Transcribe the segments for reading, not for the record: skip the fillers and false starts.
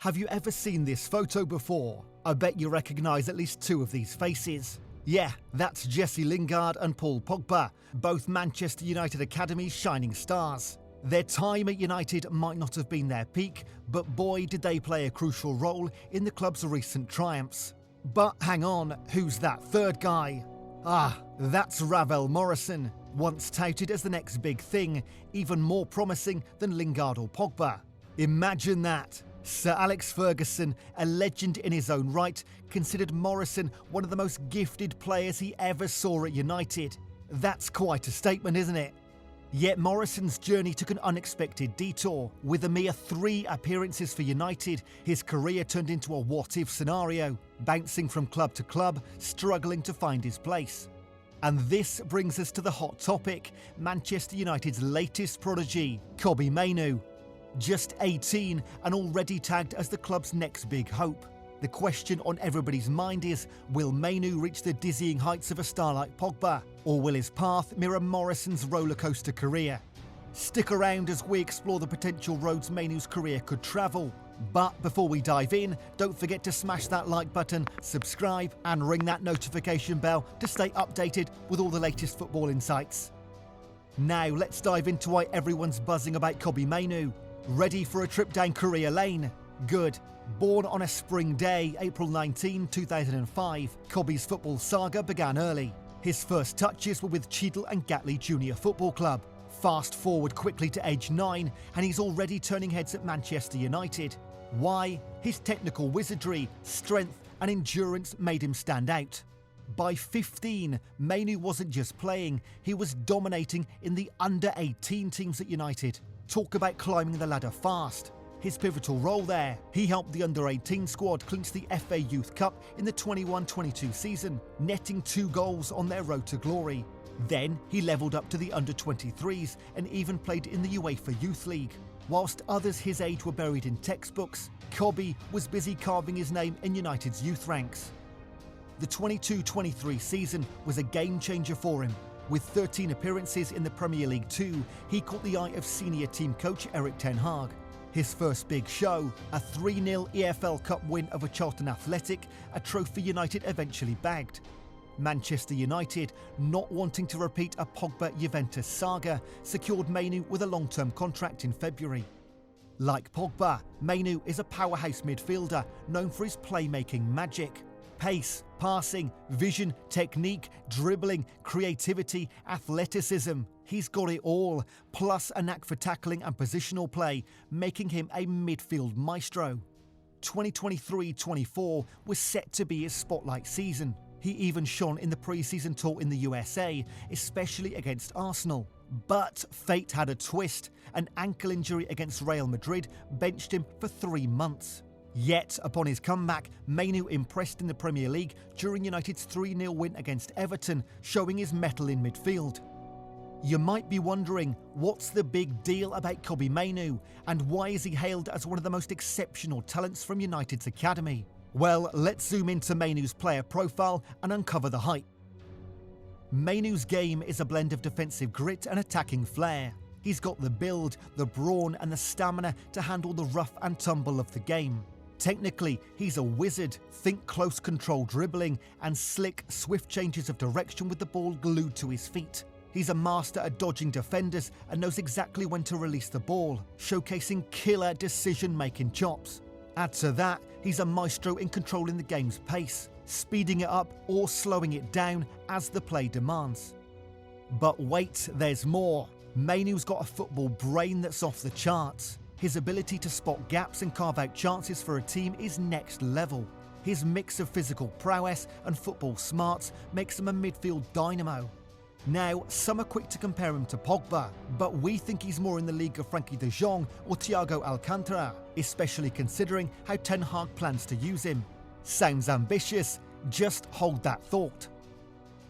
Have you ever seen this photo before? I bet you recognise at least two of these faces. Yeah, that's Jesse Lingard and Paul Pogba, both Manchester United Academy's shining stars. Their time at United might not have been their peak, but boy did they play a crucial role in the club's recent triumphs. But hang on, who's that third guy? That's Ravel Morrison, once touted as the next big thing, even more promising than Lingard or Pogba. Imagine that! Sir Alex Ferguson, a legend in his own right, considered Morrison one of the most gifted players he ever saw at United. That's quite a statement, isn't it? Yet Morrison's journey took an unexpected detour. With a mere 3 appearances for United, his career turned into a what-if scenario, bouncing from club to club, struggling to find his place. And this brings us to the hot topic, Manchester United's latest prodigy, Kobbie Mainoo. Just 18 and already tagged as the club's next big hope. The question on everybody's mind is, will Mainoo reach the dizzying heights of a star like Pogba, or will his path mirror Morrison's rollercoaster career? Stick around as we explore the potential roads Mainoo's career could travel. But before we dive in, don't forget to smash that like button, subscribe and ring that notification bell to stay updated with all the latest football insights. Now let's dive into why everyone's buzzing about Kobbie Mainoo. Ready for a trip down career lane? Good. Born on a spring day, April 19, 2005, Kobbie's football saga began early. His first touches were with Cheadle and Gatley Junior Football Club. Fast forward quickly to age 9 and he's already turning heads at Manchester United. Why? His technical wizardry, strength and endurance made him stand out. By 15, Mainoo wasn't just playing, he was dominating in the under-18 teams at United. Talk about climbing the ladder fast. His pivotal role there, he helped the under-18 squad clinch the FA Youth Cup in the 21-22 season, netting 2 goals on their road to glory. Then he levelled up to the under-23s and even played in the UEFA Youth League. Whilst others his age were buried in textbooks, Kobbie was busy carving his name in United's youth ranks. The 22-23 season was a game-changer for him. With 13 appearances in the Premier League 2, he caught the eye of senior team coach Erik ten Hag. His first big show, a 3-0 EFL Cup win over Charlton Athletic, a trophy United eventually bagged. Manchester United, not wanting to repeat a Pogba-Juventus saga, secured Mainoo with a long-term contract in February. Like Pogba, Mainoo is a powerhouse midfielder known for his playmaking magic. Pace, passing, vision, technique, dribbling, creativity, athleticism. He's got it all, plus a knack for tackling and positional play, making him a midfield maestro. 2023-24 was set to be his spotlight season. He even shone in the pre-season tour in the USA, especially against Arsenal. But fate had a twist. An ankle injury against Real Madrid benched him for 3 months. Yet, upon his comeback, Mainoo impressed in the Premier League during United's 3-0 win against Everton, showing his mettle in midfield. You might be wondering, what's the big deal about Kobbie Mainoo, and why is he hailed as one of the most exceptional talents from United's academy? Well, let's zoom into Mainoo's player profile and uncover the hype. Mainoo's game is a blend of defensive grit and attacking flair. He's got the build, the brawn and the stamina to handle the rough and tumble of the game. Technically, he's a wizard. Think close control dribbling and slick, swift changes of direction with the ball glued to his feet. He's a master at dodging defenders and knows exactly when to release the ball, showcasing killer decision-making chops. Add to that, he's a maestro in controlling the game's pace, speeding it up or slowing it down as the play demands. But wait, there's more. Mainoo's got a football brain that's off the charts. His ability to spot gaps and carve out chances for a team is next level. His mix of physical prowess and football smarts makes him a midfield dynamo. Now, some are quick to compare him to Pogba, but we think he's more in the league of Frankie de Jong or Thiago Alcantara, especially considering how Ten Hag plans to use him. Sounds ambitious? Just hold that thought.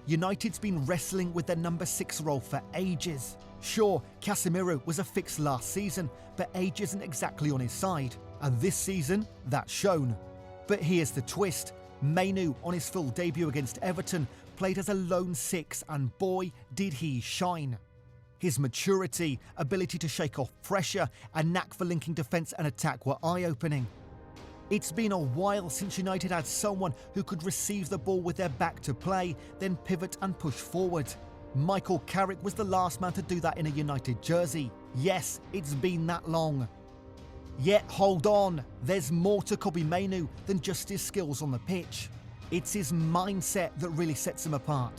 United's been wrestling with their number 6 role for ages. Sure, Casemiro was a fix last season, but age isn't exactly on his side, and this season, that's shown. But here's the twist. Mainoo, on his full debut against Everton, played as a lone 6 and boy did he shine. His maturity, ability to shake off pressure and knack for linking defence and attack were eye-opening. It's been a while since United had someone who could receive the ball with their back to play, then pivot and push forward. Michael Carrick was the last man to do that in a United jersey. Yes, it's been that long. Yet hold on, there's more to Kobbie Mainoo than just his skills on the pitch. It's his mindset that really sets him apart.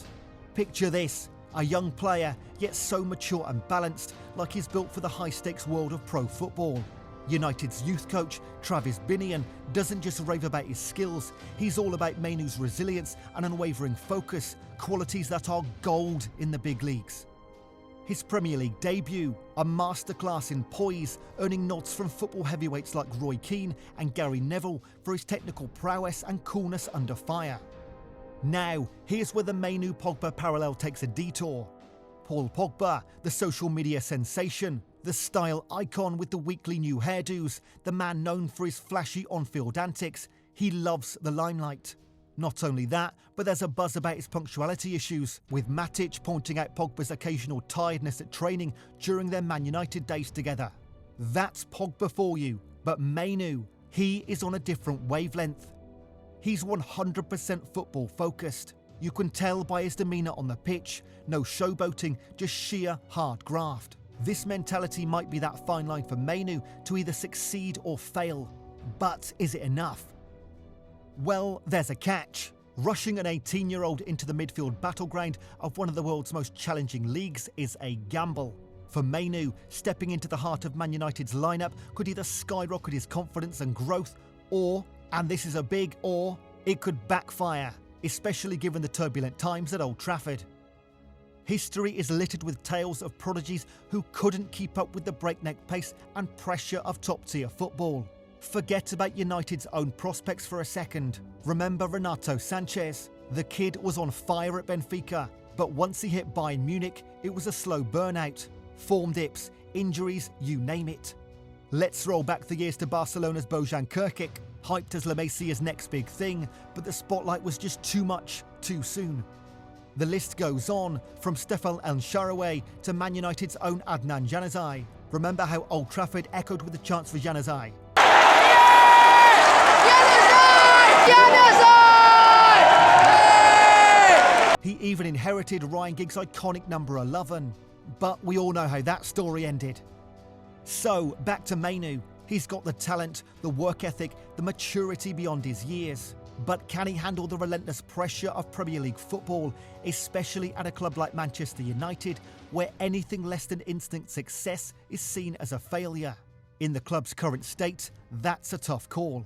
Picture this, a young player, yet so mature and balanced, like he's built for the high-stakes world of pro football. United's youth coach, Travis Binion, doesn't just rave about his skills, he's all about Mainoo's resilience and unwavering focus, qualities that are gold in the big leagues. His Premier League debut, a masterclass in poise, earning nods from football heavyweights like Roy Keane and Gary Neville for his technical prowess and coolness under fire. Now, here's where the Mainoo-Pogba parallel takes a detour. Paul Pogba, the social media sensation, the style icon with the weekly new hairdos, the man known for his flashy on-field antics, he loves the limelight. Not only that, but there's a buzz about his punctuality issues, with Matic pointing out Pogba's occasional tiredness at training during their Man United days together. That's Pogba for you, but Mainoo, he is on a different wavelength. He's 100% football focused. You can tell by his demeanour on the pitch, no showboating, just sheer hard graft. This mentality might be that fine line for Mainoo to either succeed or fail. But is it enough? Well, there's a catch. Rushing an 18-year-old into the midfield battleground of one of the world's most challenging leagues is a gamble. For Mainoo, stepping into the heart of Man United's lineup could either skyrocket his confidence and growth, or, and this is a big or, it could backfire, especially given the turbulent times at Old Trafford. History is littered with tales of prodigies who couldn't keep up with the breakneck pace and pressure of top-tier football. Forget about United's own prospects for a second. Remember Renato Sanchez? The kid was on fire at Benfica, but once he hit Bayern Munich, it was a slow burnout. Form dips, injuries, you name it. Let's roll back the years to Barcelona's Bojan Krkic, hyped as La Masia's next big thing, but the spotlight was just too much, too soon. The list goes on, from Stefan El Shaarawy to Man United's own Adnan Januzaj. Remember how Old Trafford echoed with the chants for Januzaj? He even inherited Ryan Giggs' iconic number 11. But we all know how that story ended. So, back to Mainoo. He's got the talent, the work ethic, the maturity beyond his years. But can he handle the relentless pressure of Premier League football, especially at a club like Manchester United, where anything less than instant success is seen as a failure? In the club's current state, that's a tough call.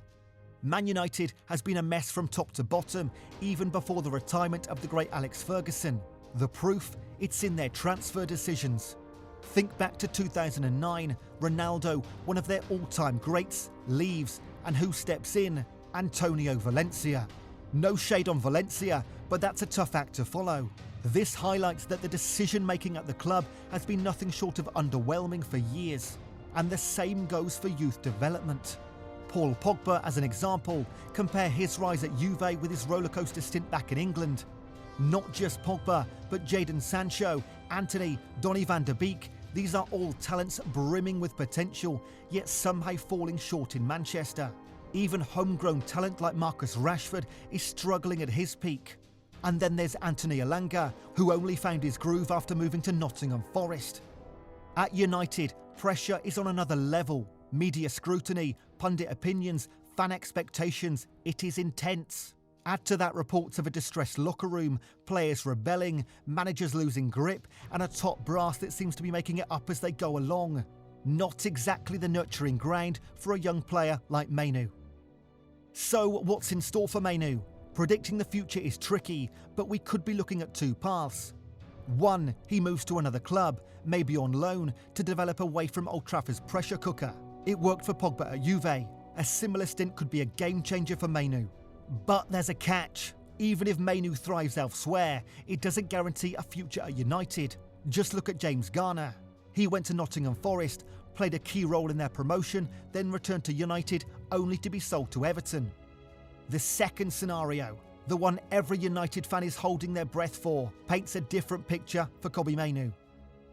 Man United has been a mess from top to bottom, even before the retirement of the great Alex Ferguson. The proof? It's in their transfer decisions. Think back to 2009, Ronaldo, one of their all-time greats, leaves, and who steps in? Antonio Valencia. No shade on Valencia, but that's a tough act to follow. This highlights that the decision-making at the club has been nothing short of underwhelming for years. And the same goes for youth development. Paul Pogba, as an example, compare his rise at Juve with his rollercoaster stint back in England. Not just Pogba, but Jadon Sancho, Antony, Donny van der Beek, these are all talents brimming with potential, yet somehow falling short in Manchester. Even homegrown talent like Marcus Rashford is struggling at his peak. And then there's Anthony Elanga, who only found his groove after moving to Nottingham Forest. At United, pressure is on another level. Media scrutiny, pundit opinions, fan expectations, it is intense. Add to that reports of a distressed locker room, players rebelling, managers losing grip, and a top brass that seems to be making it up as they go along. Not exactly the nurturing ground for a young player like Mainoo. So what's in store for Mainoo? Predicting the future is tricky, but we could be looking at two paths. One, he moves to another club, maybe on loan, to develop away from Old Trafford's pressure cooker. It worked for Pogba at Juve. A similar stint could be a game changer for Mainoo. But there's a catch. Even if Mainoo thrives elsewhere, it doesn't guarantee a future at United. Just look at James Garner. He went to Nottingham Forest, played a key role in their promotion, then returned to United only to be sold to Everton. The second scenario, the one every United fan is holding their breath for, paints a different picture for Kobbie Mainoo.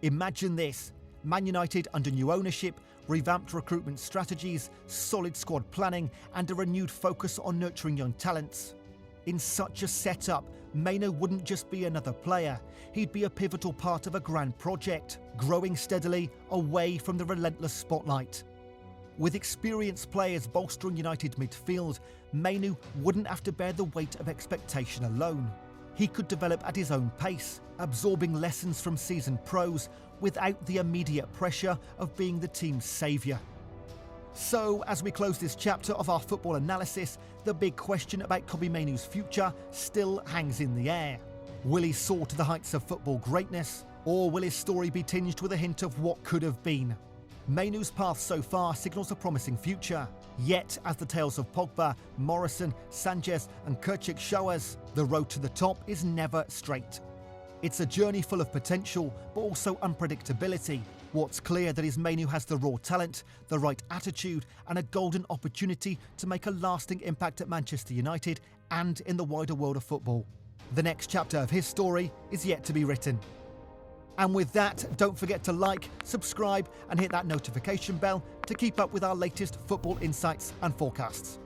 Imagine this. Man United under new ownership, revamped recruitment strategies, solid squad planning and a renewed focus on nurturing young talents. In such a setup, Mainoo wouldn't just be another player, he'd be a pivotal part of a grand project, growing steadily away from the relentless spotlight. With experienced players bolstering United midfield, Mainoo wouldn't have to bear the weight of expectation alone. He could develop at his own pace, absorbing lessons from seasoned pros without the immediate pressure of being the team's saviour. So, as we close this chapter of our football analysis, the big question about Kobbie Mainoo's future still hangs in the air. Will he soar to the heights of football greatness, or will his story be tinged with a hint of what could have been? Mainoo's path so far signals a promising future. Yet, as the tales of Pogba, Morrison, Sanchez and Kirchik show us, the road to the top is never straight. It's a journey full of potential, but also unpredictability. What's clear that is Mainoo has the raw talent, the right attitude and a golden opportunity to make a lasting impact at Manchester United and in the wider world of football. The next chapter of his story is yet to be written. And with that, don't forget to like, subscribe and hit that notification bell to keep up with our latest football insights and forecasts.